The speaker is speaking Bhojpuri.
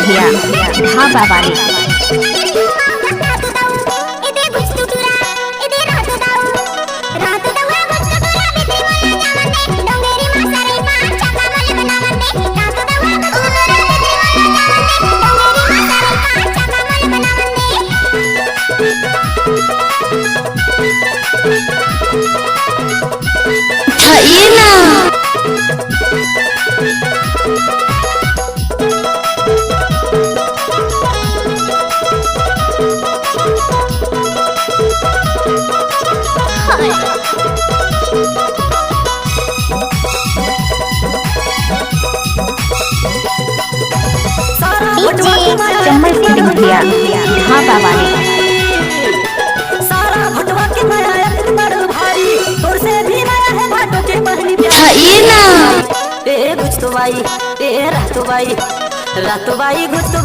भैया ढाबा वाले। खाइए ना। चम्मच सिंह भैया ढाबा वाले। खाइए ना। ए गुछ तो बाई, ए रातो बाई, रातो बाई गुछ तो